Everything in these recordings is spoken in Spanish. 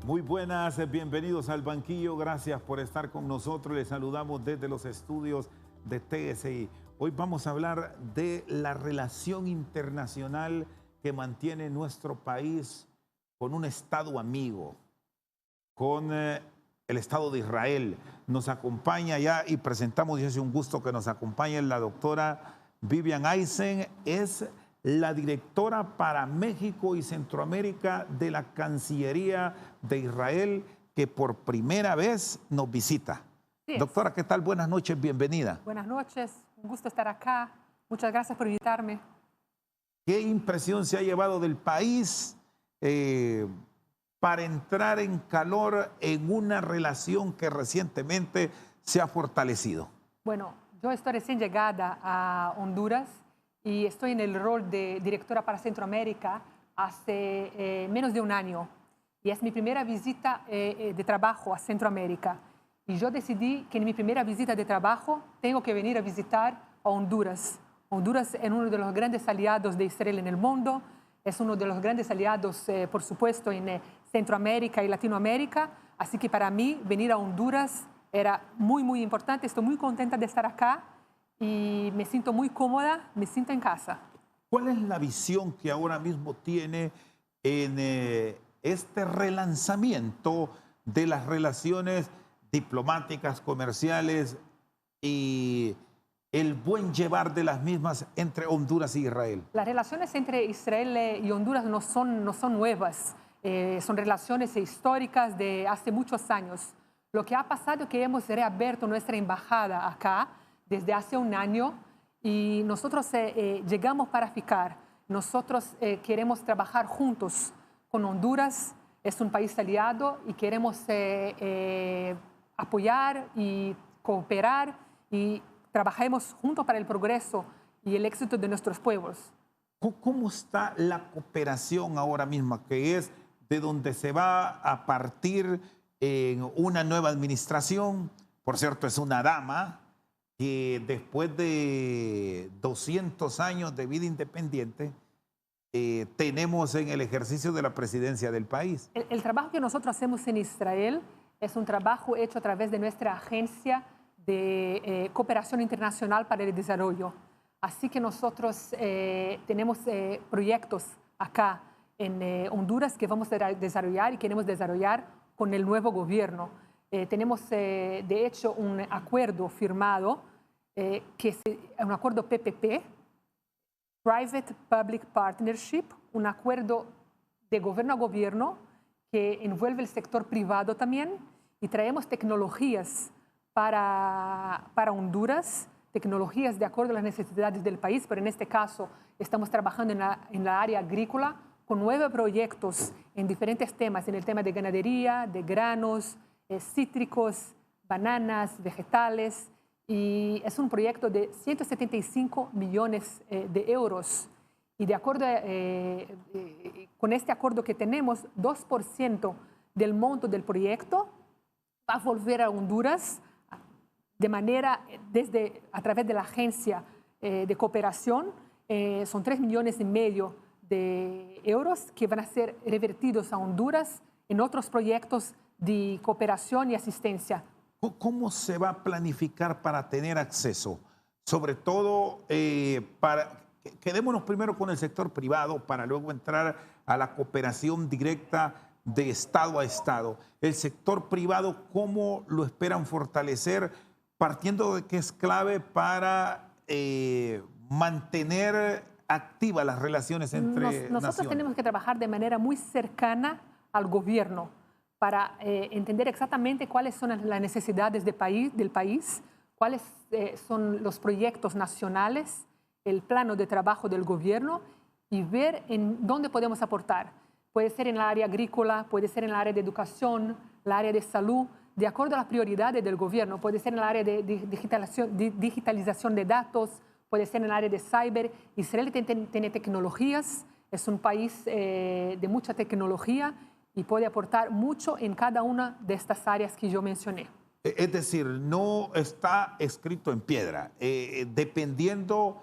Muy buenas, bienvenidos al banquillo. Gracias por estar con nosotros. Les saludamos desde los estudios de TSI. Hoy vamos a hablar de la relación internacional que mantiene nuestro país con un Estado amigo, con el Estado de Israel. Nos acompaña ya y presentamos, y es un gusto que nos acompañe la doctora Vivian Eisen. Es la directora para México y Centroamérica de la Cancillería de Israel, que por primera vez nos visita. Sí. Doctora, ¿qué tal? Buenas noches, bienvenida. Buenas noches, un gusto estar acá. Muchas gracias por invitarme. ¿Qué impresión se ha llevado del país para entrar en calor en una relación que recientemente se ha fortalecido? Bueno, yo estoy recién llegada a Honduras y estoy en el rol de directora para Centroamérica hace menos de un año. Y es mi primera visita de trabajo a Centroamérica. Y yo decidí que en mi primera visita de trabajo tengo que venir a visitar a Honduras. Honduras es uno de los grandes aliados de Israel en el mundo, es uno de los grandes aliados, por supuesto, en Centroamérica y Latinoamérica. Así que para mí venir a Honduras era muy importante. Estoy muy contenta de estar acá y me siento muy cómoda, me siento en casa. ¿Cuál es la visión que ahora mismo tiene en este relanzamiento de las relaciones diplomáticas, comerciales y el buen llevar de las mismas entre Honduras y Israel? Las relaciones entre Israel y Honduras no son nuevas, son relaciones históricas de hace muchos años. Lo que ha pasado es que hemos reabierto nuestra embajada acá desde hace un año y nosotros llegamos para ficar. Nosotros queremos trabajar juntos con Honduras, es un país aliado y queremos apoyar y cooperar y trabajemos juntos para el progreso y el éxito de nuestros pueblos. ¿Cómo está la cooperación ahora mismo, que es de donde se va a partir en una nueva administración? Por cierto, es una dama que después de 200 años de vida independiente tenemos en el ejercicio de la presidencia del país. El trabajo que nosotros hacemos en Israel es un trabajo hecho a través de nuestra agencia de cooperación internacional para el desarrollo. Así que nosotros tenemos proyectos acá en Honduras que vamos a desarrollar y queremos desarrollar con el nuevo gobierno. Tenemos de hecho un acuerdo firmado, que es un acuerdo PPP, Private Public Partnership, un acuerdo de gobierno a gobierno que envuelve el sector privado también, y traemos tecnologías para Honduras, tecnologías de acuerdo a las necesidades del país, pero en este caso estamos trabajando en la área agrícola con 9 proyectos en diferentes temas, en el tema de ganadería, de granos, cítricos, bananas, vegetales, y es un proyecto de 175 millones de euros. Y de acuerdo con este acuerdo que tenemos, 2% del monto del proyecto va a volver a Honduras de manera, a través de la agencia de cooperación. Son 3,5 millones de euros que van a ser revertidos a Honduras en otros proyectos de cooperación y asistencia. ¿Cómo se va a planificar para tener acceso? Sobre todo, quedémonos primero con el sector privado para luego entrar a la cooperación directa de Estado a Estado. El sector privado, ¿cómo lo esperan fortalecer? Partiendo de que es clave para mantener activas las relaciones entre naciones. Nosotros tenemos que trabajar de manera muy cercana al gobierno para entender exactamente cuáles son las necesidades del país, cuáles son los proyectos nacionales, el plano de trabajo del gobierno y ver en dónde podemos aportar. Puede ser en el área agrícola, puede ser en el área de educación, el área de salud, de acuerdo a las prioridades del gobierno. Puede ser en el área de digitalización de datos, puede ser en el área de cyber. Israel tiene tecnologías, es un país de mucha tecnología y puede aportar mucho en cada una de estas áreas que yo mencioné. Es decir, no está escrito en piedra. Dependiendo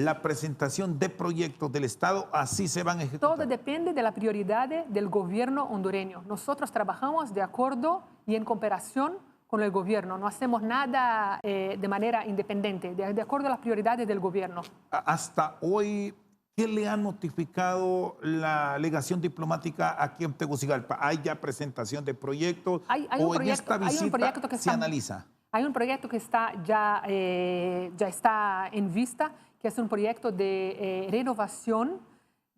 la presentación de proyectos del Estado, así se van a ejecutar. Todo depende de la prioridad del gobierno hondureño. Nosotros trabajamos de acuerdo y en cooperación con el gobierno. No hacemos nada de manera independiente, de acuerdo a las prioridades del gobierno. Hasta hoy, ¿qué le ha notificado la legación diplomática aquí en Tegucigalpa? ¿Hay ya presentación de proyectos o en esta visita se analiza? Hay un proyecto que ya está en vista, que es un proyecto de renovación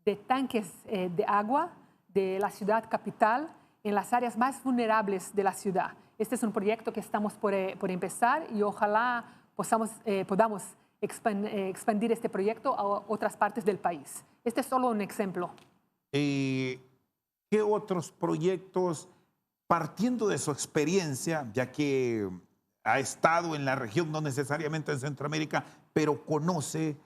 de tanques de agua de la ciudad capital en las áreas más vulnerables de la ciudad. Este es un proyecto que estamos por empezar y ojalá podamos expandir este proyecto a otras partes del país. Este es solo un ejemplo. ¿Qué otros proyectos, partiendo de su experiencia, ya que ha estado en la región, no necesariamente en Centroamérica, pero conoce,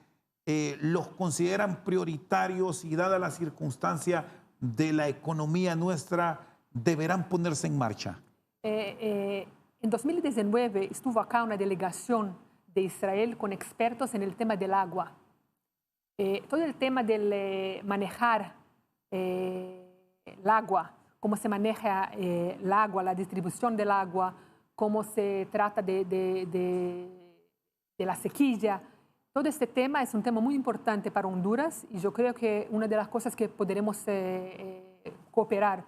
los consideran prioritarios y dada la circunstancia de la economía nuestra, deberán ponerse en marcha? En 2019 estuvo acá una delegación de Israel con expertos en el tema del agua. Todo el tema del manejar el agua, cómo se maneja el agua, la distribución del agua, cómo se trata de la sequía. Todo este tema es un tema muy importante para Honduras y yo creo que una de las cosas que podremos cooperar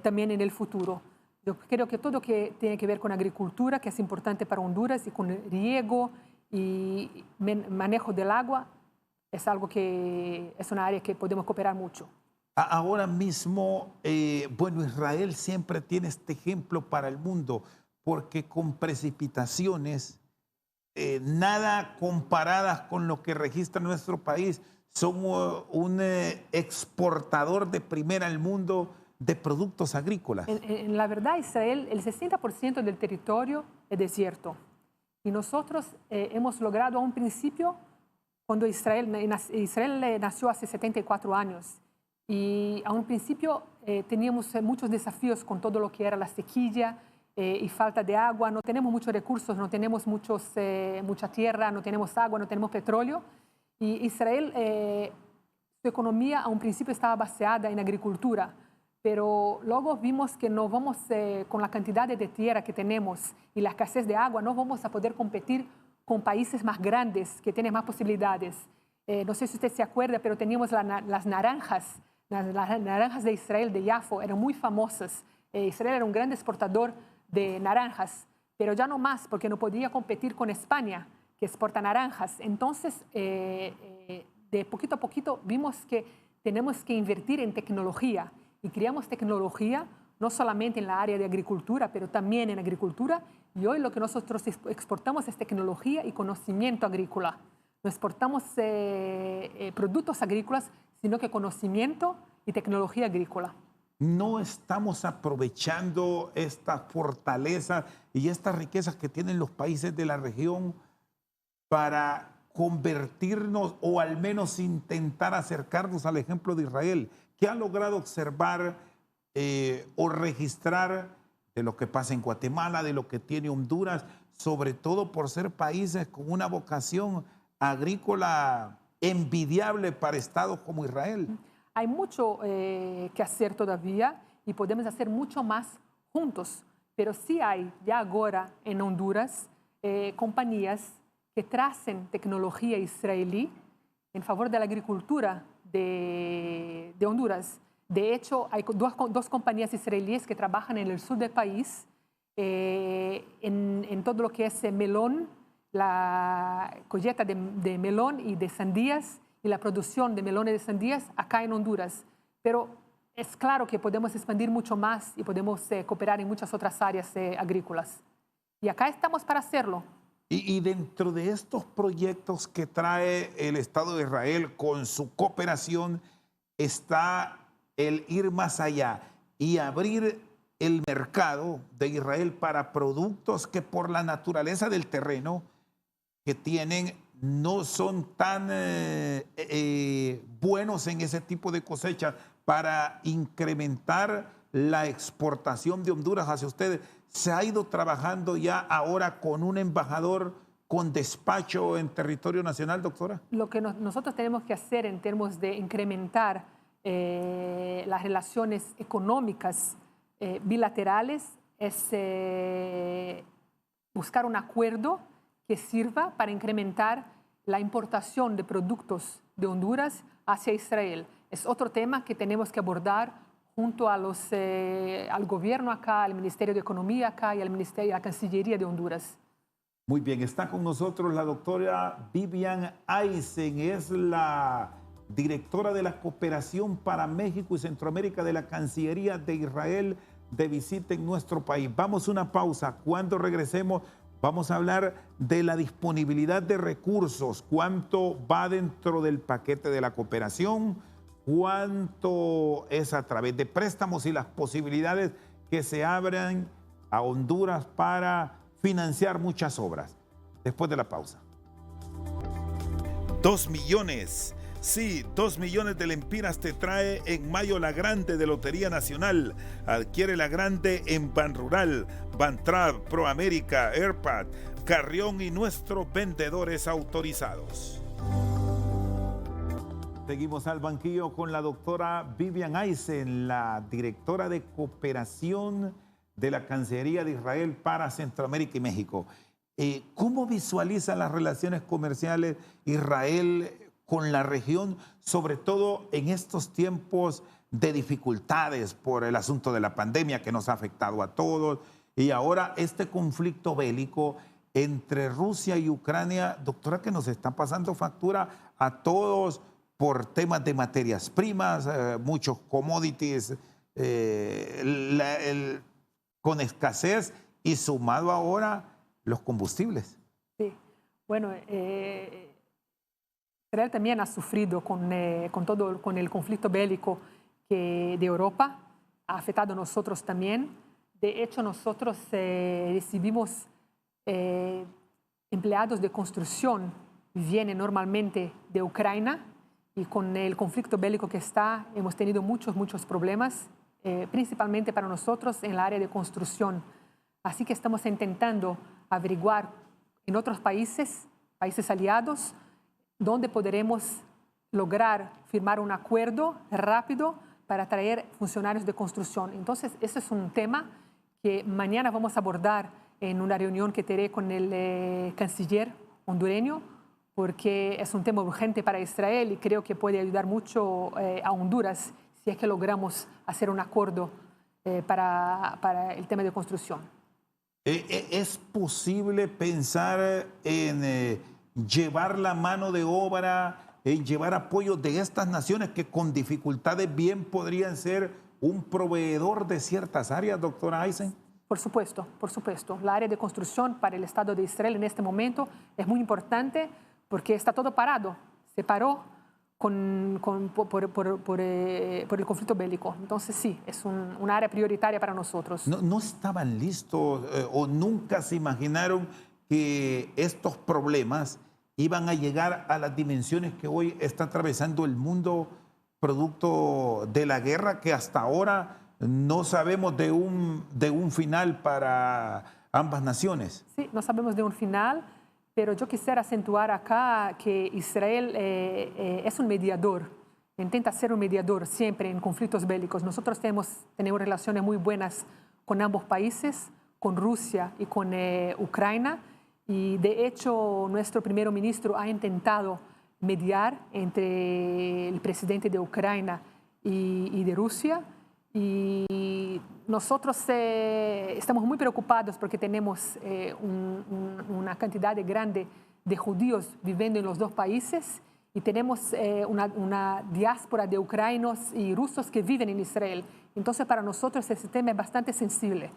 también en el futuro. Yo creo que todo lo que tiene que ver con agricultura, que es importante para Honduras, y con riego y manejo del agua, es algo que es una área que podemos cooperar mucho. Ahora mismo, bueno, Israel siempre tiene este ejemplo para el mundo, porque con precipitaciones nada comparadas con lo que registra nuestro país, somos un exportador de primera al mundo de productos agrícolas. En la verdad, Israel, el 60% del territorio es desierto. Y nosotros hemos logrado a un principio, cuando Israel nació hace 74 años, y a un principio teníamos muchos desafíos con todo lo que era la sequía y falta de agua. No tenemos muchos recursos, no tenemos mucha tierra, no tenemos agua, no tenemos petróleo. Y Israel, su economía a un principio estaba basada en agricultura, pero luego vimos que no vamos, con la cantidad de tierra que tenemos y la escasez de agua, no vamos a poder competir con países más grandes que tienen más posibilidades. No sé si usted se acuerda, pero teníamos las naranjas de Israel, de Yafo, eran muy famosas. Israel era un gran exportador de naranjas, pero ya no más, porque no podía competir con España, que exporta naranjas. Entonces, de poquito a poquito vimos que tenemos que invertir en tecnología y creamos tecnología no solamente en la área de agricultura, pero también en agricultura. Y hoy lo que nosotros exportamos es tecnología y conocimiento agrícola. No exportamos productos agrícolas, sino que conocimiento y tecnología agrícola. No estamos aprovechando esta fortaleza y estas riquezas que tienen los países de la región para convertirnos o al menos intentar acercarnos al ejemplo de Israel, que ha logrado observar o registrar de lo que pasa en Guatemala, de lo que tiene Honduras, sobre todo por ser países con una vocación agrícola envidiable para estados como Israel. Hay mucho que hacer todavía y podemos hacer mucho más juntos, pero sí hay ya ahora en Honduras compañías que tracen tecnología israelí en favor de la agricultura de Honduras. De hecho, hay dos compañías israelíes que trabajan en el sur del país en todo lo que es melón, la colleta de melón y de sandías y la producción de melones de sandías acá en Honduras. Pero es claro que podemos expandir mucho más y podemos cooperar en muchas otras áreas agrícolas. Y acá estamos para hacerlo. Y dentro de estos proyectos que trae el Estado de Israel con su cooperación está el ir más allá y abrir el mercado de Israel para productos que por la naturaleza del terreno que tienen no son tan buenos en ese tipo de cosecha, para incrementar la exportación de Honduras hacia ustedes. Se ha ido trabajando ya ahora con un embajador con despacho en territorio nacional, doctora? Lo que nosotros tenemos que hacer en términos de incrementar las relaciones económicas bilaterales es buscar un acuerdo que sirva para incrementar la importación de productos de Honduras hacia Israel. Es otro tema que tenemos que abordar junto a al gobierno acá, al Ministerio de Economía acá y al Ministerio, a la Cancillería de Honduras. Muy bien, está con nosotros la doctora Vivian Aysen, es la directora de la Cooperación para México y Centroamérica de la Cancillería de Israel, de visita en nuestro país. Vamos a una pausa. Cuando regresemos vamos a hablar de la disponibilidad de recursos, cuánto va dentro del paquete de la cooperación, cuánto es a través de préstamos y las posibilidades que se abren a Honduras para financiar muchas obras. Después de la pausa. 2 millones. Sí, 2 millones de lempiras te trae en mayo la Grande de Lotería Nacional. Adquiere la Grande en Banrural, Bantrab, Proamérica, Airpad, Carrión y nuestros vendedores autorizados. Seguimos al banquillo con la doctora Vivian Aysen, la directora de Cooperación de la Cancillería de Israel para Centroamérica y México. ¿Cómo visualiza las relaciones comerciales Israel con la región, sobre todo en estos tiempos de dificultades por el asunto de la pandemia que nos ha afectado a todos y ahora este conflicto bélico entre Rusia y Ucrania, doctora, que nos está pasando factura a todos por temas de materias primas, muchos commodities con escasez y sumado ahora los combustibles? Sí, bueno, Israel también ha sufrido con el conflicto bélico de Europa, ha afectado a nosotros también. De hecho, nosotros recibimos empleados de construcción, vienen normalmente de Ucrania y con el conflicto bélico que está, hemos tenido muchos problemas, principalmente para nosotros en el área de construcción. Así que estamos intentando averiguar en otros países aliados, donde podremos lograr firmar un acuerdo rápido para traer funcionarios de construcción. Entonces, ese es un tema que mañana vamos a abordar en una reunión que tendré con el canciller hondureño, porque es un tema urgente para Israel y creo que puede ayudar mucho a Honduras si es que logramos hacer un acuerdo para el tema de construcción. ¿Es posible pensar en llevar la mano de obra, en llevar apoyo de estas naciones que con dificultades bien podrían ser un proveedor de ciertas áreas, doctora Aysen? Por supuesto, por supuesto. La área de construcción para el Estado de Israel en este momento es muy importante porque está todo parado. Se paró por el conflicto bélico. Entonces sí, es un área prioritaria para nosotros. ¿No estaban listos o nunca se imaginaron que estos problemas iban a llegar a las dimensiones que hoy está atravesando el mundo producto de la guerra, que hasta ahora no sabemos de un final para ambas naciones? Sí, no sabemos de un final, pero yo quisiera acentuar acá que Israel es un mediador, intenta ser un mediador siempre en conflictos bélicos. Nosotros tenemos relaciones muy buenas con ambos países, con Rusia y con Ucrania, y de hecho nuestro primer ministro ha intentado mediar entre el presidente de Ucrania y de Rusia, y nosotros estamos muy preocupados porque tenemos una cantidad grande de judíos viviendo en los dos países y tenemos una diáspora de ucranianos y rusos que viven en Israel. Entonces, para nosotros ese tema es bastante sensible.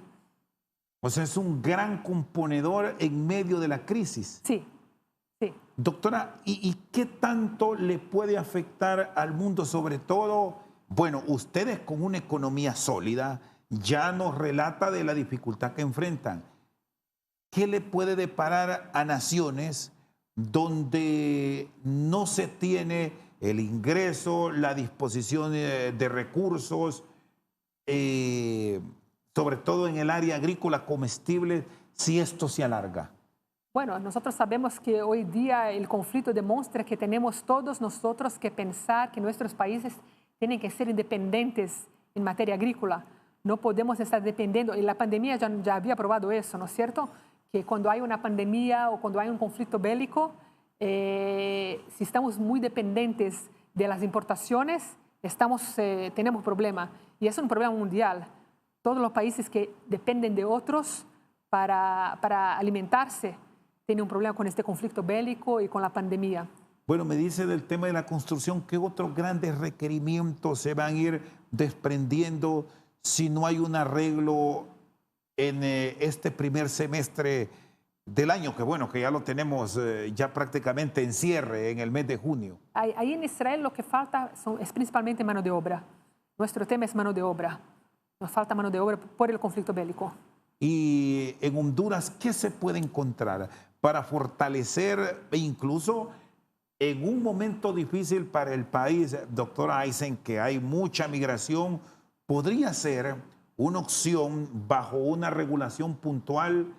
O sea, es un gran componedor en medio de la crisis. Sí, sí. Doctora, ¿y qué tanto le puede afectar al mundo, sobre todo? Bueno, ustedes con una economía sólida ya nos relata de la dificultad que enfrentan. ¿Qué le puede deparar a naciones donde no se tiene el ingreso, la disposición de recursos, sobre todo en el área agrícola comestible, si esto se alarga? Bueno, nosotros sabemos que hoy día el conflicto demuestra que tenemos todos nosotros que pensar que nuestros países tienen que ser independientes en materia agrícola. No podemos estar dependiendo, y la pandemia ya había probado eso, ¿no es cierto? Que cuando hay una pandemia o cuando hay un conflicto bélico, si estamos muy dependientes de las importaciones, tenemos problema. Y es un problema mundial. Todos los países que dependen de otros para alimentarse tienen un problema con este conflicto bélico y con la pandemia. Bueno, me dice del tema de la construcción, ¿qué otros grandes requerimientos se van a ir desprendiendo si no hay un arreglo en este primer semestre del año? Que bueno, que ya lo tenemos ya prácticamente en cierre en el mes de junio. Ahí en Israel lo que falta es principalmente mano de obra. Nuestro tema es mano de obra. Nos falta mano de obra por el conflicto bélico. Y en Honduras, ¿qué se puede encontrar para fortalecer e incluso en un momento difícil para el país, doctora Aysen, que hay mucha migración, podría ser una opción bajo una regulación puntual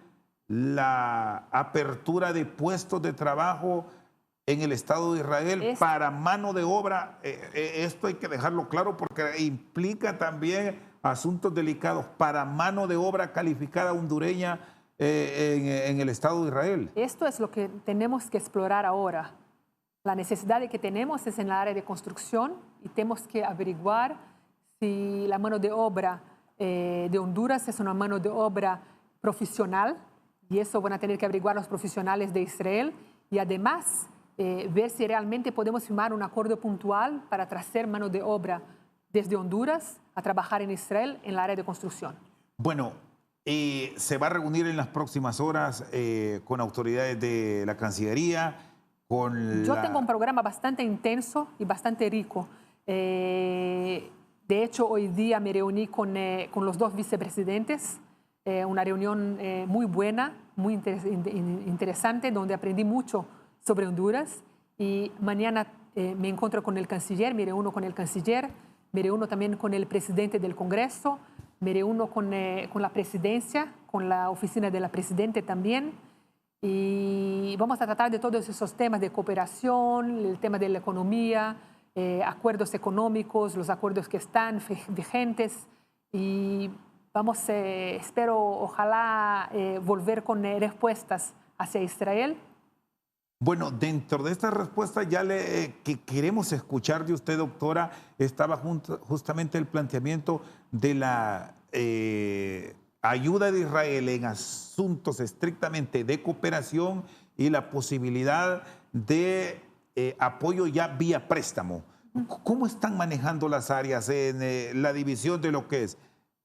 la apertura de puestos de trabajo en el Estado de Israel para mano de obra? Esto hay que dejarlo claro porque implica también asuntos delicados para mano de obra calificada hondureña en el Estado de Israel. Esto es lo que tenemos que explorar ahora. La necesidad que tenemos es en el área de construcción y tenemos que averiguar si la mano de obra de Honduras es una mano de obra profesional, y eso van a tener que averiguar los profesionales de Israel, y además ver si realmente podemos firmar un acuerdo puntual para traer mano de obra desde Honduras a trabajar en Israel en el área de construcción. Bueno, se va a reunir en las próximas horas con autoridades de la Cancillería. Yo tengo un programa bastante intenso y bastante rico. De hecho, hoy día me reuní con los dos vicepresidentes, una reunión muy buena, muy interesante, donde aprendí mucho sobre Honduras. Y mañana me encuentro con el canciller, me reúno con el canciller, me reúno también con el presidente del Congreso, me reúno con la presidencia, con la oficina de la presidenta también. Y vamos a tratar de todos esos temas de cooperación, el tema de la economía, acuerdos económicos, los acuerdos que están vigentes. Y vamos, espero, ojalá, volver con respuestas hacia Israel. Bueno, dentro de esta respuesta ya que queremos escuchar de usted, doctora, estaba justamente el planteamiento de la ayuda de Israel en asuntos estrictamente de cooperación y la posibilidad de apoyo ya vía préstamo. ¿Cómo están manejando las áreas en la división de lo que es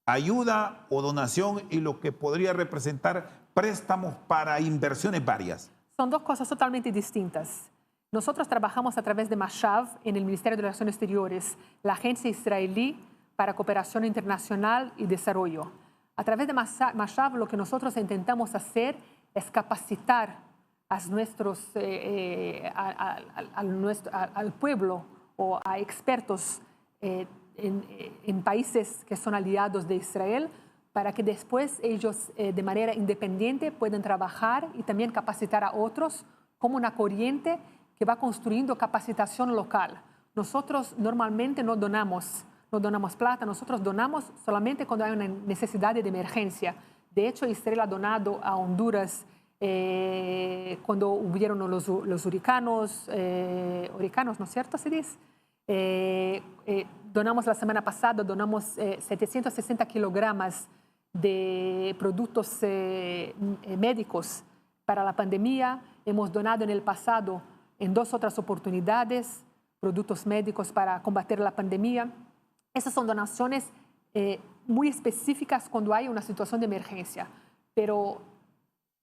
ayuda o donación y lo que podría representar préstamos para inversiones varias? Son dos cosas totalmente distintas. Nosotros trabajamos a través de Mashav en el Ministerio de Relaciones Exteriores, la agencia israelí para cooperación internacional y desarrollo. A través de Mashav lo que nosotros intentamos hacer es capacitar al pueblo o a expertos en países que son aliados de Israel, para que después ellos de manera independiente puedan trabajar y también capacitar a otros como una corriente que va construyendo capacitación local. Nosotros normalmente no donamos plata, nosotros donamos solamente cuando hay una necesidad de emergencia. De hecho, Israel ha donado a Honduras cuando hubieron los huracanes, ¿no es cierto? Se dice. Donamos la semana pasada, donamos 760 kilogramos de productos médicos para la pandemia. Hemos donado en el pasado, en 2 otras oportunidades, productos médicos para combatir la pandemia. Esas son donaciones muy específicas cuando hay una situación de emergencia, pero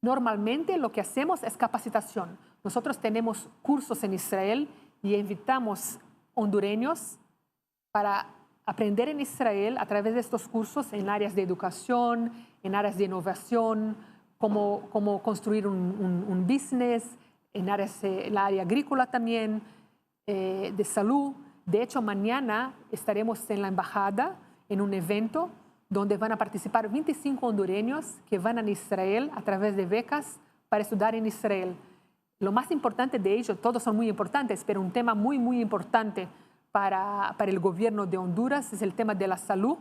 normalmente lo que hacemos es capacitación. Nosotros tenemos cursos en Israel y invitamos hondureños para aprender en Israel a través de estos cursos en áreas de educación, en áreas de innovación, cómo construir un business, en la área agrícola también, de salud. De hecho, mañana estaremos en la embajada en un evento donde van a participar 25 hondureños que van a Israel a través de becas para estudiar en Israel. Lo más importante de ellos, todos son muy importantes, pero un tema muy, muy importante para el gobierno de Honduras es el tema de la salud,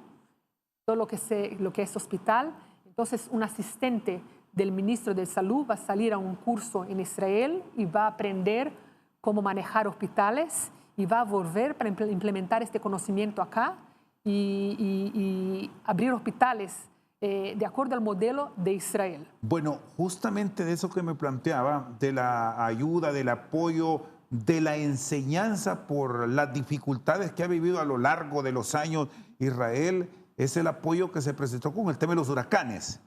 todo lo que es hospital. Entonces, un asistente del ministro de Salud va a salir a un curso en Israel y va a aprender cómo manejar hospitales y va a volver para implementar este conocimiento acá y abrir hospitales de acuerdo al modelo de Israel. Bueno, justamente de eso que me planteaba, de la ayuda, del apoyo, de la enseñanza por las dificultades que ha vivido a lo largo de los años Israel, es el apoyo que se presentó con el tema de los huracanes.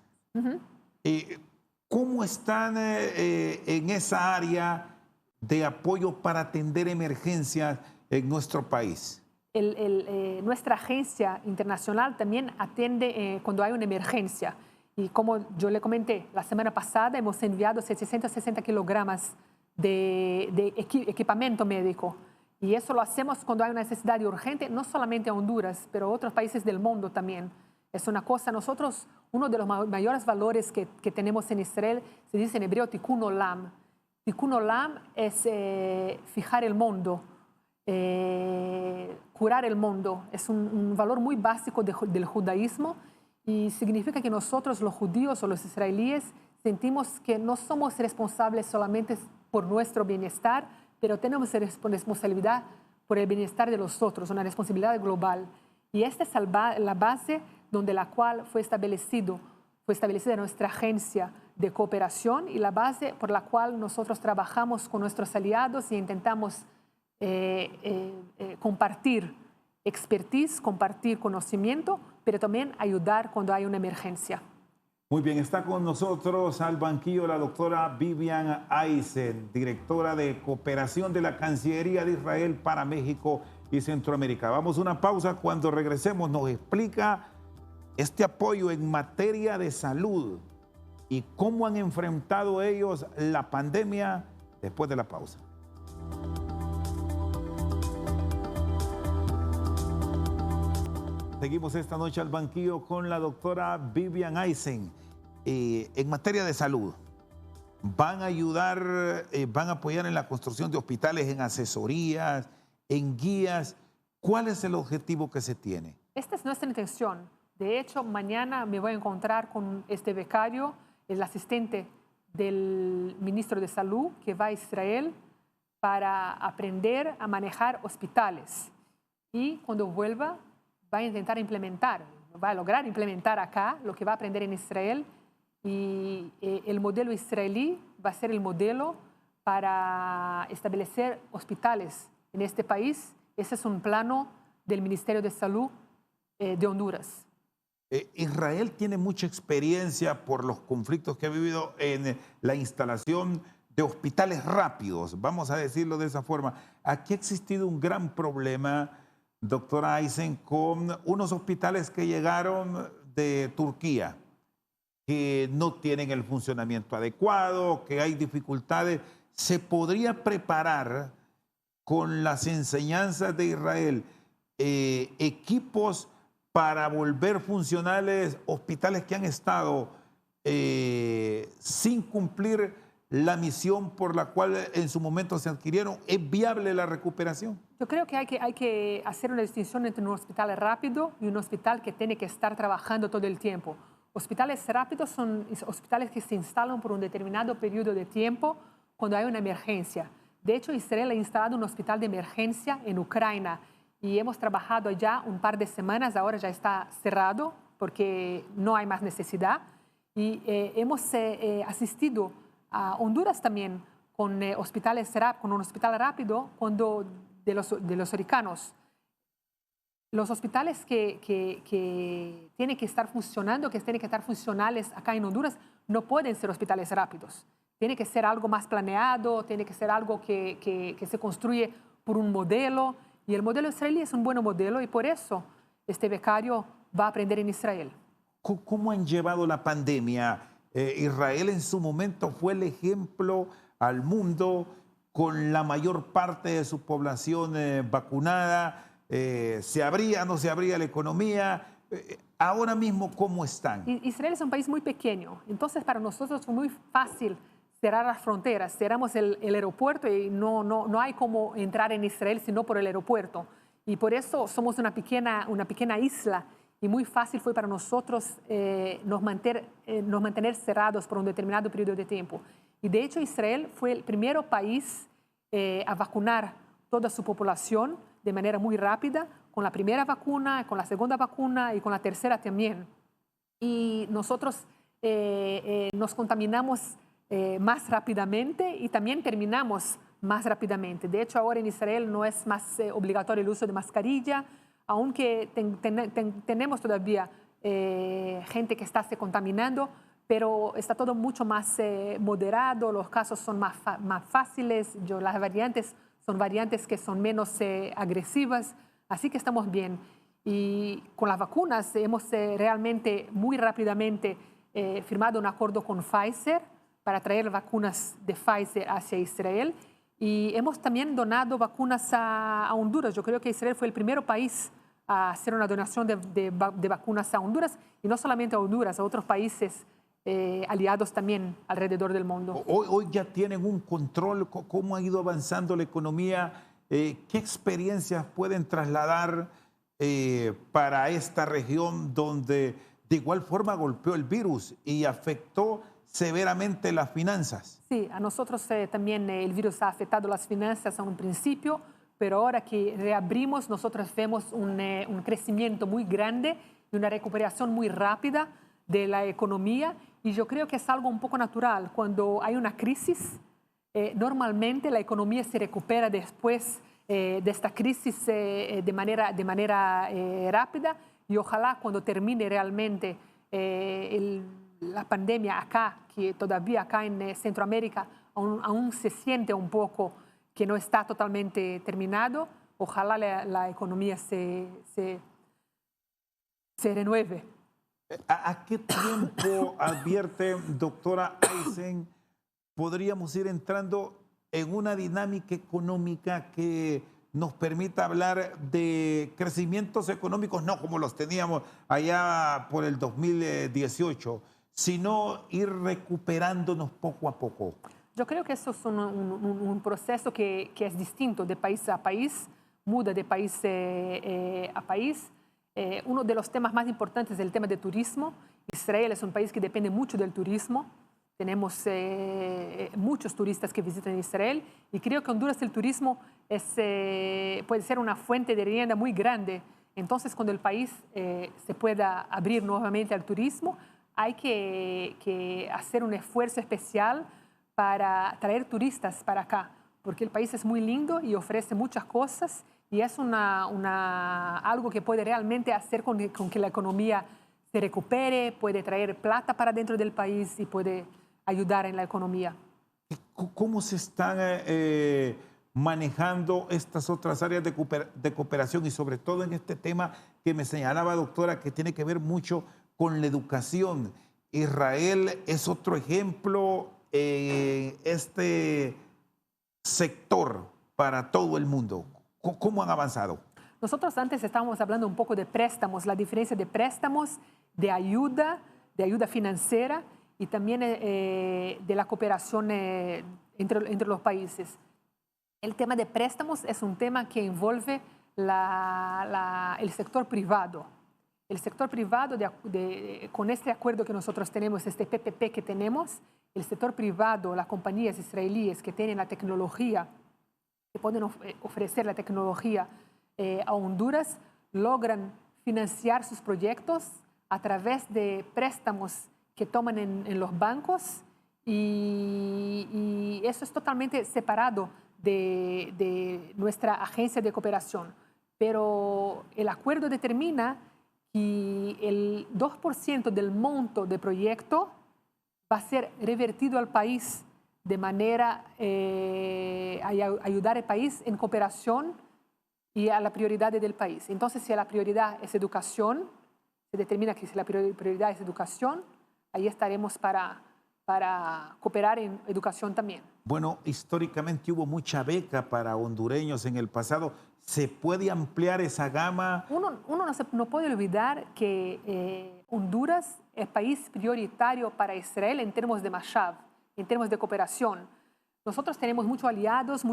¿Cómo están en esa área de apoyo para atender emergencias en nuestro país? Nuestra agencia internacional también atiende cuando hay una emergencia. Y como yo le comenté, la semana pasada hemos enviado 760 kilogramos de equipamiento médico. Y eso lo hacemos cuando hay una necesidad urgente, no solamente a Honduras, pero a otros países del mundo también. Es una cosa, nosotros, uno de los mayores valores que tenemos en Israel, se dice en hebreo tikkun olam. Tikkun olam es fijar el mundo, curar el mundo. Es un valor muy básico del judaísmo y significa que nosotros, los judíos o los israelíes, sentimos que no somos responsables solamente por nuestro bienestar, pero tenemos responsabilidad por el bienestar de los otros, una responsabilidad global. Y esta es la base donde la cual fue establecida nuestra agencia de cooperación y la base por la cual nosotros trabajamos con nuestros aliados y intentamos compartir expertise, compartir conocimiento, pero también ayudar cuando hay una emergencia. Muy bien, está con nosotros al banquillo la doctora Vivian Eisen, directora de cooperación de la Cancillería de Israel para México y Centroamérica. Vamos a una pausa. Cuando regresemos nos explica este apoyo en materia de salud y cómo han enfrentado ellos la pandemia después de la pausa. Seguimos esta noche al banquillo con la doctora Vivian Eisen. En materia de salud, van a ayudar, van a apoyar en la construcción de hospitales, en asesorías, en guías. ¿Cuál es el objetivo que se tiene? Esta es nuestra intención. De hecho, mañana me voy a encontrar con este becario, el asistente del ministro de Salud, que va a Israel para aprender a manejar hospitales. Y cuando vuelva, va a intentar implementar, va a lograr implementar acá lo que va a aprender en Israel. Y el modelo israelí va a ser el modelo para establecer hospitales en este país. Ese es un plano del Ministerio de Salud de Honduras. Israel tiene mucha experiencia por los conflictos que ha vivido en la instalación de hospitales rápidos, vamos a decirlo de esa forma. Aquí ha existido un gran problema, doctora Eisen, con unos hospitales que llegaron de Turquía, que no tienen el funcionamiento adecuado, que hay dificultades. ¿Se podría preparar con las enseñanzas de Israel equipos para volver funcionales hospitales que han estado sin cumplir la misión por la cual en su momento se adquirieron? ¿Es viable la recuperación? Yo creo que hay que hacer una distinción entre un hospital rápido y un hospital que tiene que estar trabajando todo el tiempo. Hospitales rápidos son hospitales que se instalan por un determinado periodo de tiempo cuando hay una emergencia. De hecho, Israel ha instalado un hospital de emergencia en Ucrania y hemos trabajado allá un par de semanas, ahora ya está cerrado porque no hay más necesidad. Y hemos asistido a Honduras también con un hospital rápido de los huracanes. Los hospitales que tienen que estar funcionando, que tienen que estar funcionales acá en Honduras, no pueden ser hospitales rápidos. Tiene que ser algo más planeado, tiene que ser algo que se construye por un modelo. Y el modelo israelí es un buen modelo y por eso este becario va a aprender en Israel. ¿Cómo han llevado la pandemia? Israel en su momento fue el ejemplo al mundo con la mayor parte de su población vacunada. ¿Se abría, no se abría la economía? Ahora mismo, ¿cómo están? Israel es un país muy pequeño, entonces para nosotros fue muy fácil cerrar las fronteras. Cerramos el aeropuerto y no hay como entrar en Israel sino por el aeropuerto. Y por eso somos una pequeña isla y muy fácil fue para nosotros nos mantener cerrados por un determinado periodo de tiempo. Y de hecho Israel fue el primer país a vacunar toda su población de manera muy rápida, con la primera vacuna, con la segunda vacuna y con la tercera también. Y nosotros nos contaminamos más rápidamente y también terminamos más rápidamente. De hecho, ahora en Israel no es más obligatorio el uso de mascarilla, aunque tenemos todavía gente que está se contaminando, pero está todo mucho más moderado, los casos son más fáciles, las variantes son variantes que son menos agresivas, así que estamos bien. Y con las vacunas hemos realmente muy rápidamente firmado un acuerdo con Pfizer para traer vacunas de Pfizer hacia Israel y hemos también donado vacunas a Honduras. Yo creo que Israel fue el primer país a hacer una donación de vacunas a Honduras y no solamente a Honduras, a otros países aliados también alrededor del mundo. Hoy ya tienen un control, cómo ha ido avanzando la economía, qué experiencias pueden trasladar para esta región donde de igual forma golpeó el virus y afectó severamente las finanzas. Sí, a nosotros también el virus ha afectado las finanzas a un principio, pero ahora que reabrimos nosotros vemos un crecimiento muy grande y una recuperación muy rápida de la economía y yo creo que es algo un poco natural. Cuando hay una crisis, normalmente la economía se recupera después de esta crisis de manera rápida y ojalá cuando termine realmente la pandemia acá, que todavía acá en Centroamérica aún se siente un poco que no está totalmente terminado, ojalá la economía se renueve. ¿A qué tiempo advierte, doctora Aysen, podríamos ir entrando en una dinámica económica que nos permita hablar de crecimientos económicos, no como los teníamos allá por el 2018, sino ir recuperándonos poco a poco? Yo creo que eso es un proceso que es distinto de país a país, muda de país a país. Uno de los temas más importantes es el tema de turismo. Israel es un país que depende mucho del turismo. Tenemos muchos turistas que visitan Israel y creo que Honduras el turismo puede ser una fuente de renta muy grande. Entonces, cuando el país se pueda abrir nuevamente al turismo, hay que hacer un esfuerzo especial para traer turistas para acá, porque el país es muy lindo y ofrece muchas cosas y es algo que puede realmente hacer con que la economía se recupere, puede traer plata para dentro del país y puede ayudar en la economía. ¿Cómo se están manejando estas otras áreas de cooperación y sobre todo en este tema que me señalaba, doctora, que tiene que ver mucho con la educación? Israel es otro ejemplo en este sector para todo el mundo. ¿Cómo han avanzado? Nosotros antes estábamos hablando un poco de préstamos, la diferencia de préstamos, de ayuda financiera y también de la cooperación entre los países. El tema de préstamos es un tema que envuelve el sector privado. El sector privado, con este acuerdo que nosotros tenemos, este PPP que tenemos, el sector privado, las compañías israelíes que tienen la tecnología, que pueden ofrecer la tecnología a Honduras, logran financiar sus proyectos a través de préstamos que toman en los bancos y eso es totalmente separado de nuestra agencia de cooperación. Pero el acuerdo determina que el 2% del monto del proyecto va a ser revertido al país de manera a ayudar al país en cooperación y a la prioridad del país. Entonces, si la prioridad es educación, se determina que si la prioridad es educación, ahí estaremos para cooperar en educación también. Bueno, históricamente hubo mucha beca para hondureños en el pasado. ¿Se puede ampliar esa gama? Uno no puede olvidar que Honduras es país prioritario para Israel en términos de Mashab. en términos de cooperación. Nosotros tenemos muchos aliados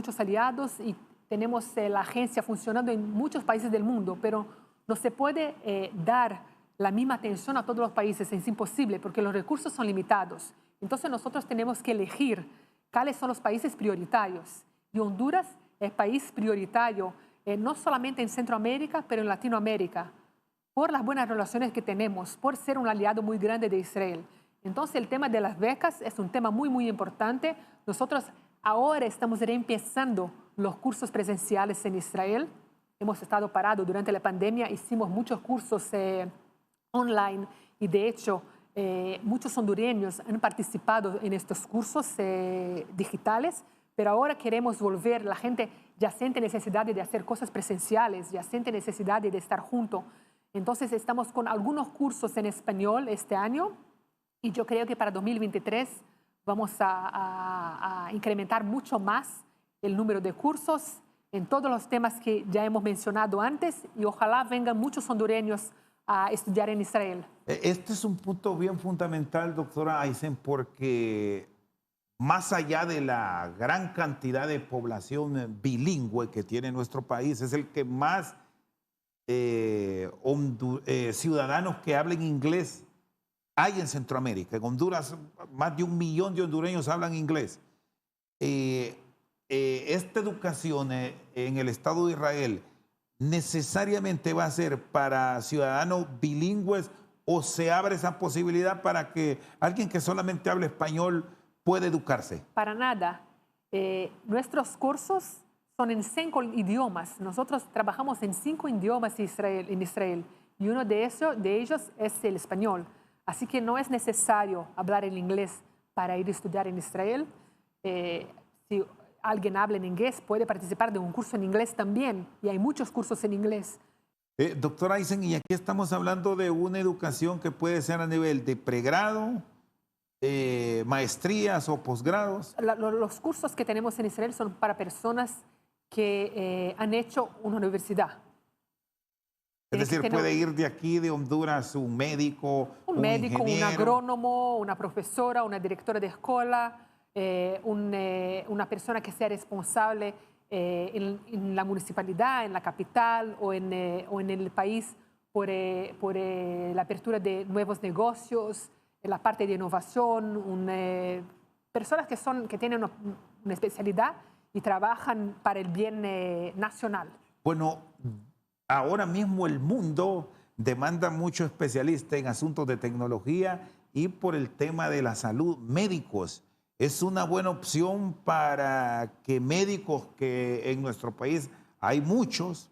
y tenemos la agencia funcionando en muchos países del mundo, pero no se puede dar la misma atención a todos los países, es imposible porque los recursos son limitados. Entonces nosotros tenemos que elegir cuáles son los países prioritarios. Y Honduras es país prioritario, no solamente en Centroamérica, pero en Latinoamérica, por las buenas relaciones que tenemos, por ser un aliado muy grande de Israel. Entonces el tema de las becas es un tema muy, muy importante. Nosotros ahora estamos reempezando los cursos presenciales en Israel. Hemos estado parados durante la pandemia, hicimos muchos cursos online y de hecho muchos hondureños han participado en estos cursos digitales, pero ahora queremos volver. La gente ya siente necesidad de hacer cosas presenciales, ya siente necesidad de estar juntos. Entonces estamos con algunos cursos en español este año y yo creo que para 2023 vamos a incrementar mucho más el número de cursos en todos los temas que ya hemos mencionado antes y ojalá vengan muchos hondureños a estudiar en Israel. Este es un punto bien fundamental, doctora Aysen, porque más allá de la gran cantidad de población bilingüe que tiene nuestro país, es el que más ciudadanos que hablen inglés hay en Centroamérica. En Honduras, más de 1 millón de hondureños hablan inglés. Esta educación en el Estado de Israel necesariamente va a ser para ciudadanos bilingües o se abre esa posibilidad para que alguien que solamente hable español pueda educarse. Para nada. Nuestros cursos son en 5 idiomas. Nosotros trabajamos en 5 idiomas en Israel y uno de ellos es el español. Así que no es necesario hablar el inglés para ir a estudiar en Israel. Si alguien habla en inglés, puede participar de un curso en inglés también. Y hay muchos cursos en inglés. Doctor Aysen, y aquí estamos hablando de una educación que puede ser a nivel de pregrado, maestrías o posgrados. Los cursos que tenemos en Israel son para personas que han hecho una universidad. Es decir, puede ir de aquí, de Honduras, un médico, un ingeniero, un agrónomo, una profesora, una directora de escuela, una persona que sea responsable en la municipalidad, en la capital o en el país por la apertura de nuevos negocios, en la parte de innovación, personas que tienen una especialidad y trabajan para el bien nacional. Bueno, ahora mismo el mundo demanda mucho especialista en asuntos de tecnología y por el tema de la salud, médicos. Es una buena opción para que médicos que en nuestro país hay muchos,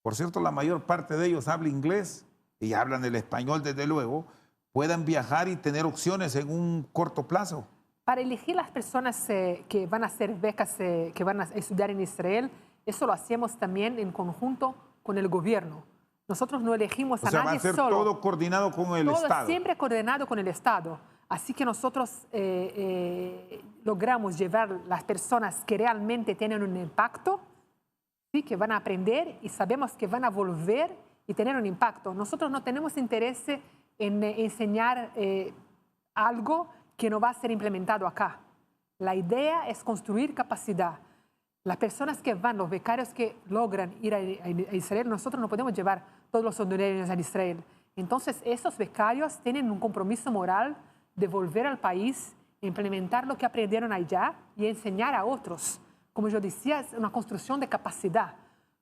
por cierto, la mayor parte de ellos habla inglés y hablan el español desde luego, puedan viajar y tener opciones en un corto plazo. Para elegir las personas que van a hacer becas, que van a estudiar en Israel, eso lo hacemos también en conjunto con el gobierno. Nosotros no elegimos a nadie solo. O sea, va a ser todo coordinado con el Estado. Siempre coordinado con el Estado. Así que nosotros logramos llevar las personas que realmente tienen un impacto, ¿sí? Que van a aprender y sabemos que van a volver y tener un impacto. Nosotros no tenemos interés en enseñar algo que no va a ser implementado acá. La idea es construir capacidad. Las personas que van, los becarios que logran ir a Israel, nosotros no podemos llevar todos los hondureños a Israel. Entonces, esos becarios tienen un compromiso moral de volver al país, implementar lo que aprendieron allá y enseñar a otros. Como yo decía, es una construcción de capacidad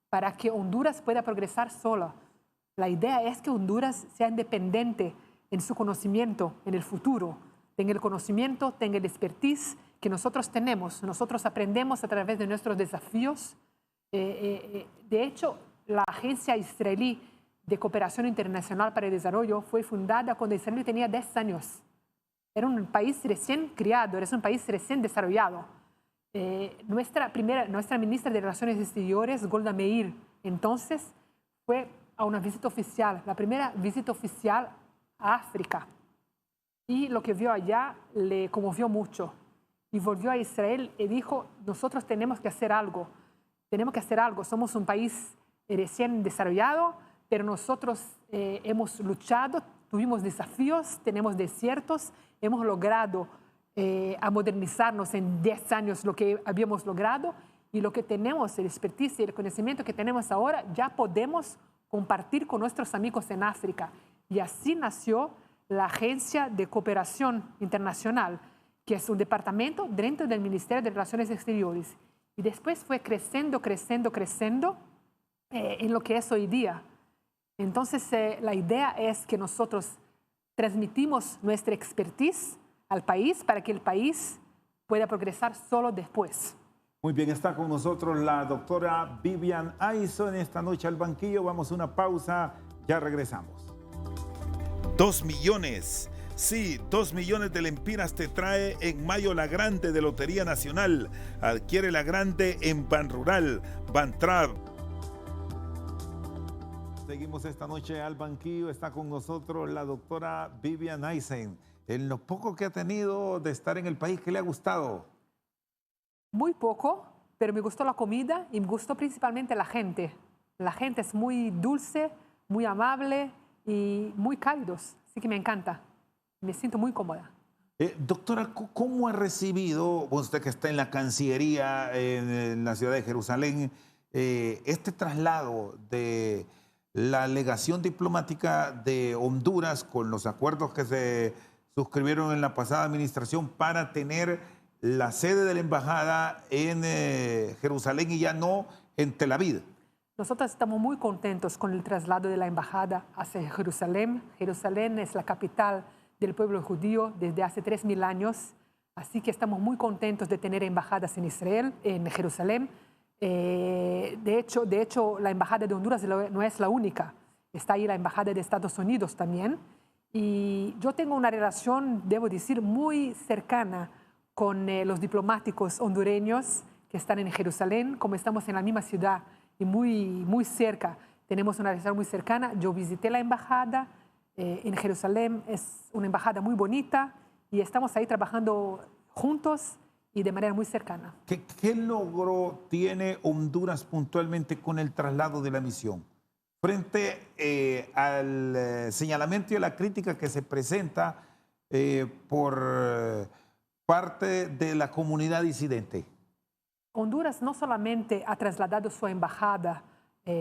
para que Honduras pueda progresar sola. La idea es que Honduras sea independiente en su conocimiento en el futuro, tenga el conocimiento, tenga el expertise que nosotros tenemos. Nosotros aprendemos a través de nuestros desafíos. De hecho, la Agencia Israelí de Cooperación Internacional para el Desarrollo fue fundada cuando Israel tenía 10 años. Era un país recién criado, era un país recién desarrollado. Nuestra ministra de Relaciones Exteriores, Golda Meir, entonces fue a una visita oficial, la primera visita oficial a África. Y lo que vio allá le conmovió mucho. Y volvió a Israel y dijo, nosotros tenemos que hacer algo. Tenemos que hacer algo. Somos un país recién desarrollado, pero nosotros hemos luchado, tuvimos desafíos, tenemos desiertos, hemos logrado a modernizarnos en 10 años lo que habíamos logrado y lo que tenemos, el expertise y el conocimiento que tenemos ahora, ya podemos compartir con nuestros amigos en África. Y así nació la Agencia de Cooperación Internacional, que es un departamento dentro del Ministerio de Relaciones Exteriores. Y después fue creciendo en lo que es hoy día. Entonces, la idea es que nosotros transmitimos nuestra expertise al país para que el país pueda progresar solo después. Muy bien, está con nosotros la doctora Vivian Aison esta noche al banquillo. Vamos a una pausa, ya regresamos. 2 millones. Sí, 2 millones de lempiras te trae en mayo la Grande de Lotería Nacional. Adquiere la Grande en Banrural, Bantrab. Seguimos esta noche al banquillo. Está con nosotros la doctora Vivian Aison. En lo poco que ha tenido de estar en el país, ¿qué le ha gustado? Muy poco, pero me gustó la comida y me gustó principalmente la gente. La gente es muy dulce, muy amable y muy cálidos, así que me encanta. Me siento muy cómoda. Doctora, ¿cómo ha recibido, usted que está en la Cancillería en la ciudad de Jerusalén, este traslado de la legación diplomática de Honduras con los acuerdos que se suscribieron en la pasada administración para tener la sede de la embajada en Jerusalén y ya no en Tel Aviv? Nosotros estamos muy contentos con el traslado de la embajada hacia Jerusalén. Jerusalén es la capital del pueblo judío desde hace 3000 años, así que estamos muy contentos de tener embajadas en Israel, en Jerusalén. De hecho, la embajada de Honduras no es la única. Está ahí la embajada de Estados Unidos también. Y yo tengo una relación, debo decir, muy cercana con los diplomáticos hondureños que están en Jerusalén. Como estamos en la misma ciudad y muy cerca, tenemos una relación muy cercana. Yo visité la embajada en Jerusalén, es una embajada muy bonita y estamos ahí trabajando juntos y de manera muy cercana. ¿Qué logro tiene Honduras puntualmente con el traslado de la misión? Frente al señalamiento y a la crítica que se presenta por parte de la comunidad disidente. Honduras no solamente ha trasladado su embajada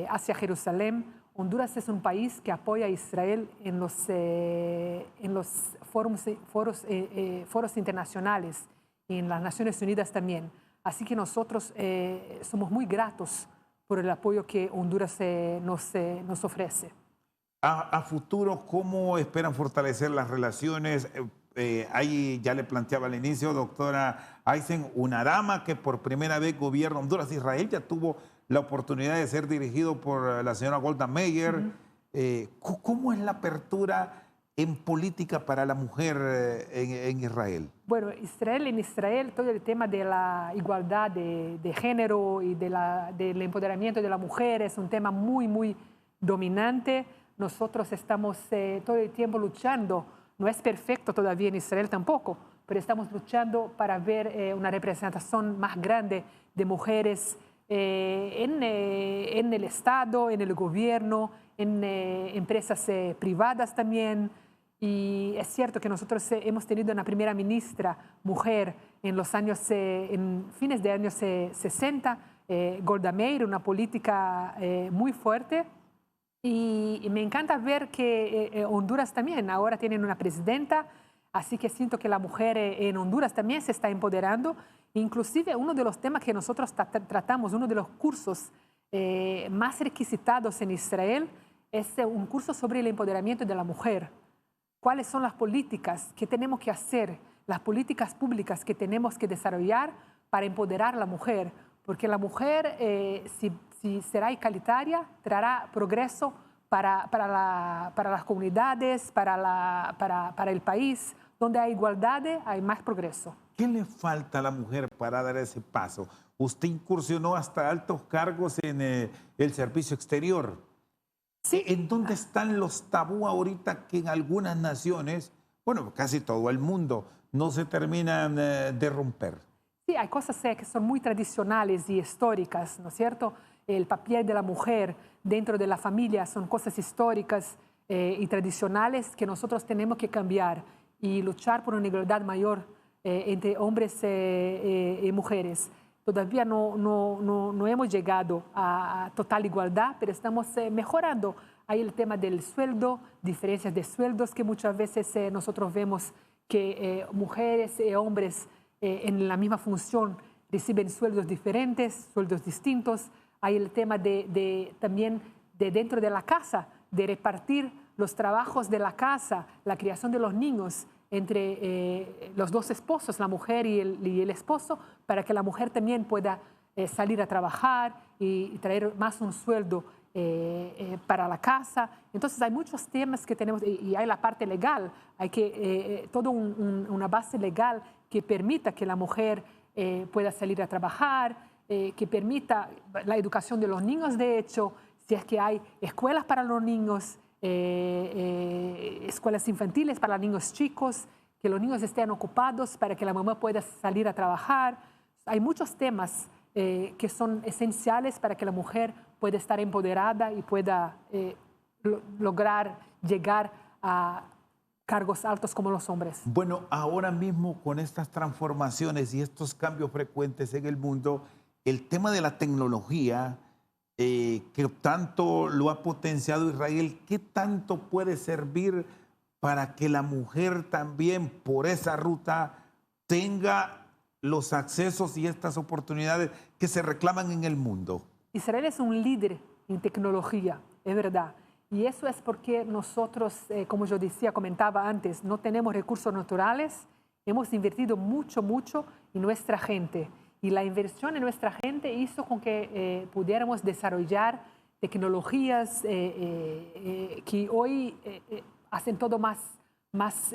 hacia Jerusalén. Honduras es un país que apoya a Israel en los foros internacionales y en las Naciones Unidas también. Así que nosotros somos muy gratos por el apoyo que Honduras nos ofrece. A futuro, ¿cómo esperan fortalecer las relaciones? Ahí ya le planteaba al inicio, doctora Aison, una dama que por primera vez gobierna Honduras. Israel ya tuvo la oportunidad de ser dirigido por la señora Golda Meir. ¿Cómo es la apertura en política para la mujer en Israel? Bueno, en Israel todo el tema de la igualdad de género y del empoderamiento de la mujer es un tema muy dominante. Nosotros estamos todo el tiempo luchando. No es perfecto todavía en Israel tampoco, pero estamos luchando para ver una representación más grande de mujeres en el Estado, en el gobierno, en empresas privadas también. Y es cierto que nosotros hemos tenido una primera ministra mujer en fines de años 60, Golda Meir, una política muy fuerte. Y me encanta ver que Honduras también ahora tienen una presidenta, así que siento que la mujer en Honduras también se está empoderando. Inclusive uno de los temas que nosotros tratamos, uno de los cursos más requisitados en Israel, es un curso sobre el empoderamiento de la mujer. ¿Cuáles son las políticas que tenemos que hacer, las políticas públicas que tenemos que desarrollar para empoderar a la mujer? Porque la mujer, si será igualitaria, traerá progreso para las comunidades, para el país. Donde hay igualdad, hay más progreso. ¿Qué le falta a la mujer para dar ese paso? Usted incursionó hasta altos cargos en el servicio exterior. Sí. ¿En dónde están los tabú ahorita que en algunas naciones, bueno, casi todo el mundo, no se terminan de romper? Sí, hay cosas que son muy tradicionales y históricas, ¿no es cierto? El papel de la mujer dentro de la familia son cosas históricas y tradicionales que nosotros tenemos que cambiar y luchar por una igualdad mayor entre hombres y mujeres. Todavía no hemos llegado a total igualdad, pero estamos mejorando. Hay el tema del sueldo, diferencias de sueldos que muchas veces nosotros vemos que mujeres y hombres en la misma función reciben sueldos diferentes, sueldos distintos. Hay el tema también de dentro de la casa, de repartir los trabajos de la casa, la criación de los niños entre los dos esposos, la mujer y el esposo, para que la mujer también pueda salir a trabajar y traer más un sueldo para la casa. Entonces hay muchos temas que tenemos y hay la parte legal, hay que toda una base legal que permita que la mujer pueda salir a trabajar, que permita la educación de los niños, de hecho, si es que hay escuelas para los niños, escuelas infantiles para niños chicos, que los niños estén ocupados para que la mamá pueda salir a trabajar. Hay muchos temas que son esenciales para que la mujer pueda estar empoderada y pueda lograr llegar a cargos altos como los hombres. Bueno, ahora mismo con estas transformaciones y estos cambios frecuentes en el mundo, el tema de la tecnología que tanto lo ha potenciado Israel, ¿qué tanto puede servir para que la mujer también por esa ruta tenga los accesos y estas oportunidades que se reclaman en el mundo? Israel es un líder en tecnología, es verdad. Y eso es porque nosotros, como yo decía, comentaba antes, no tenemos recursos naturales, hemos invertido mucho en nuestra gente. Y la inversión en nuestra gente hizo con que pudiéramos desarrollar tecnologías que hoy hacen todo más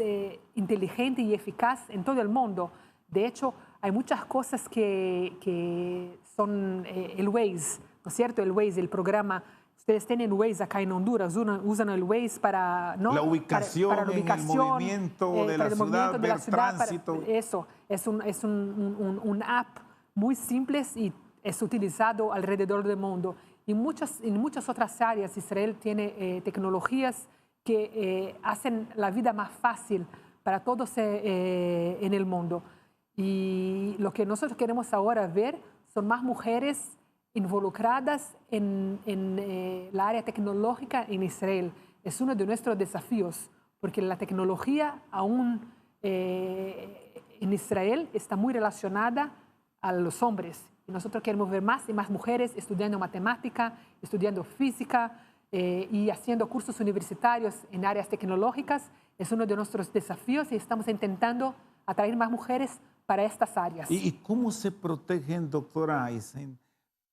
inteligente y eficaz en todo el mundo. De hecho, hay muchas cosas que son el Waze, ¿no es cierto? El Waze, el programa. Ustedes tienen Waze acá en Honduras, usan el Waze para, ¿no? La ubicación, para la ubicación, el movimiento de la ciudad, ver tránsito. Eso, es un app muy simple y es utilizado alrededor del mundo. En muchas otras áreas, Israel tiene tecnologías que hacen la vida más fácil para todos en el mundo. Y lo que nosotros queremos ahora ver son más mujeres involucradas en la área tecnológica en Israel. Es uno de nuestros desafíos, porque la tecnología aún en Israel está muy relacionada a los hombres. Y nosotros queremos ver más y más mujeres estudiando matemática, estudiando física y haciendo cursos universitarios en áreas tecnológicas. Es uno de nuestros desafíos y estamos intentando atraer más mujeres para estas áreas. ¿Y cómo se protegen, doctora Aysen,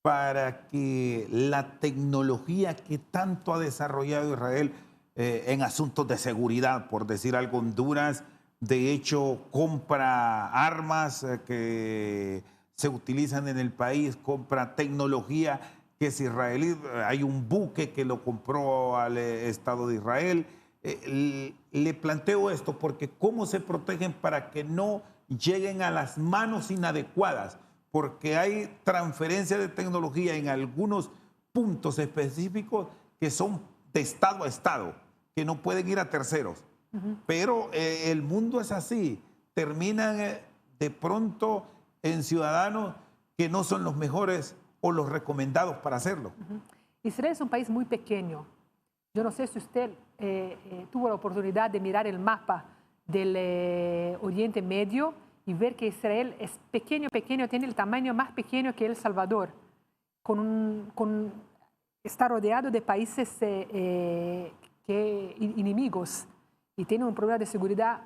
para que la tecnología que tanto ha desarrollado Israel en asuntos de seguridad, por decir algo, Honduras, de hecho, compra armas que se utilizan en el país, compra tecnología que es israelí, hay un buque que lo compró al Estado de Israel. Le planteo esto porque ¿cómo se protegen para que no lleguen a las manos inadecuadas? Porque hay transferencia de tecnología en algunos puntos específicos que son de Estado a Estado, que no pueden ir a terceros. Pero el mundo es así, terminan de pronto en ciudadanos que no son los mejores o los recomendados para hacerlo. Israel es un país muy pequeño. Yo no sé si usted tuvo la oportunidad de mirar el mapa del Oriente Medio y ver que Israel es pequeño, tiene el tamaño más pequeño que El Salvador, está rodeado de países enemigos y tiene un problema de seguridad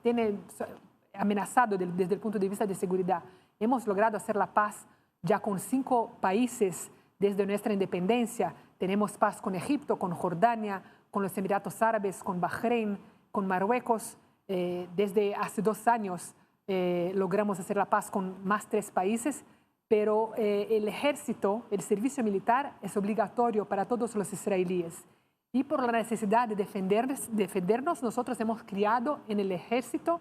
tiene amenazado desde el punto de vista de seguridad. Hemos logrado hacer la paz ya con 5 países desde nuestra independencia. Tenemos paz con Egipto, con Jordania, con los Emiratos Árabes, con Bahrein, con Marruecos. Desde hace 2 años logramos hacer la paz con más 3 países, pero el ejército, el servicio militar es obligatorio para todos los israelíes. Y por la necesidad de defendernos, nosotros hemos creado en el ejército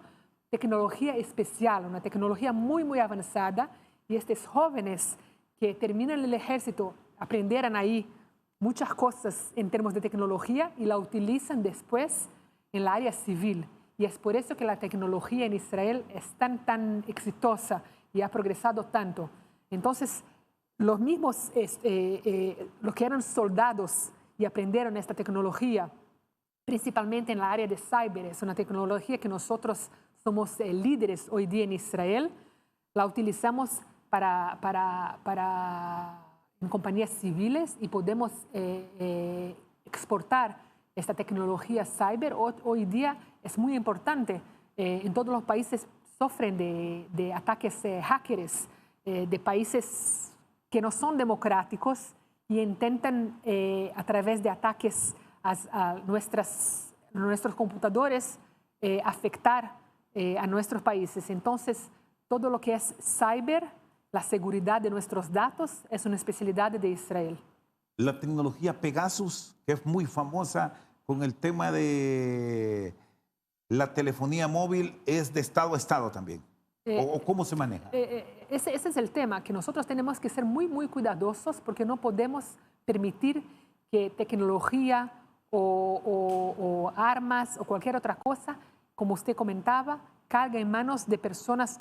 tecnología especial, una tecnología muy avanzada, y estos jóvenes que terminan el ejército aprenderán ahí muchas cosas en términos de tecnología y la utilizan después en la área civil. y es por eso que la tecnología en Israel es tan exitosa y ha progresado tanto. Entonces, los mismos, los que eran soldados y aprendieron esta tecnología, principalmente en la área de cyber, es una tecnología que nosotros somos líderes hoy día en Israel, la utilizamos en compañías civiles y podemos exportar esta tecnología cyber. Hoy día es muy importante. En todos los países sufren de ataques hackers de países que no son democráticos y intentan a través de ataques a nuestros computadores afectar a nuestros países. Entonces, todo lo que es cyber, la seguridad de nuestros datos, es una especialidad de Israel. La tecnología Pegasus, que es muy famosa con el tema de la telefonía móvil, es de estado a estado también. ¿O cómo se maneja? Ese es el tema, que nosotros tenemos que ser muy cuidadosos porque no podemos permitir que tecnología o armas o cualquier otra cosa, como usted comentaba, caiga en manos de personas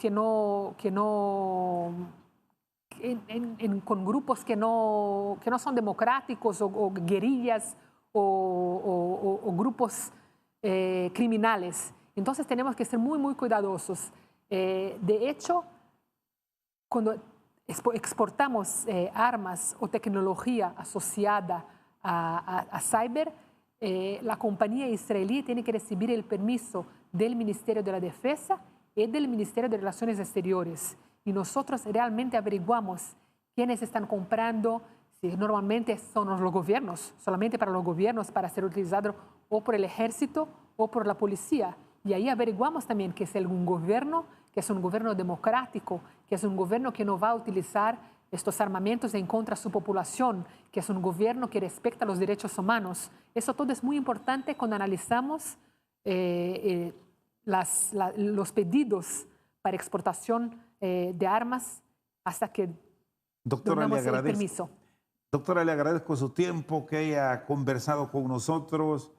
con grupos que no son democráticos o guerrillas o grupos criminales. Entonces tenemos que ser muy cuidadosos. De hecho, cuando exportamos armas o tecnología asociada a cyber, la compañía israelí tiene que recibir el permiso del Ministerio de la Defensa y del Ministerio de Relaciones Exteriores. Y nosotros realmente averiguamos quiénes están comprando, si normalmente son los gobiernos, solamente para los gobiernos, para ser utilizado o por el ejército o por la policía. Y ahí averiguamos también que es algún gobierno, que es un gobierno democrático, que es un gobierno que no va a utilizar estos armamentos en contra de su población, que es un gobierno que respeta los derechos humanos. Eso todo es muy importante cuando analizamos los pedidos para exportación de armas hasta que donamos el permiso. Doctora, le agradezco su tiempo, que haya conversado con nosotros,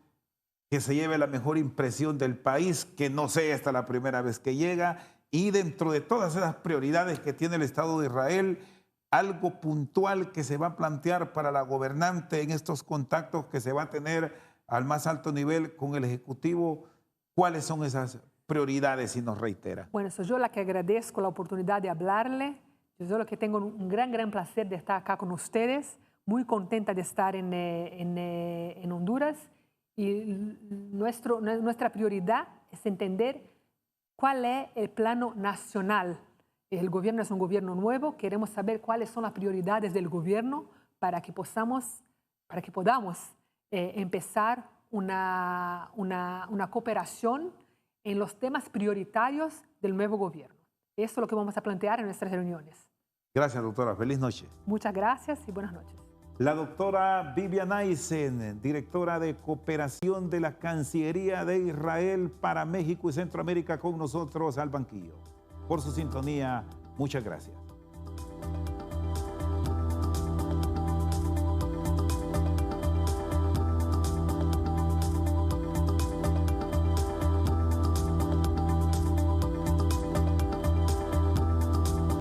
que se lleve la mejor impresión del país, que no sea esta la primera vez que llega, y dentro de todas esas prioridades que tiene el Estado de Israel, algo puntual que se va a plantear para la gobernante en estos contactos que se va a tener al más alto nivel con el Ejecutivo. ¿Cuáles son esas prioridades, si nos reitera? Bueno, soy yo la que agradezco la oportunidad de hablarle. Yo lo que tengo un gran placer de estar acá con ustedes, muy contenta de estar en Honduras. Y nuestra prioridad es entender cuál es el plano nacional. El gobierno es un gobierno nuevo, queremos saber cuáles son las prioridades del gobierno para que podamos empezar una cooperación en los temas prioritarios del nuevo gobierno. Eso es lo que vamos a plantear en nuestras reuniones. Gracias, doctora. Feliz noche. Muchas gracias y buenas noches. La doctora Vivian Eisen, directora de cooperación de la Cancillería de Israel para México y Centroamérica, con nosotros al banquillo. Por su sintonía, muchas gracias.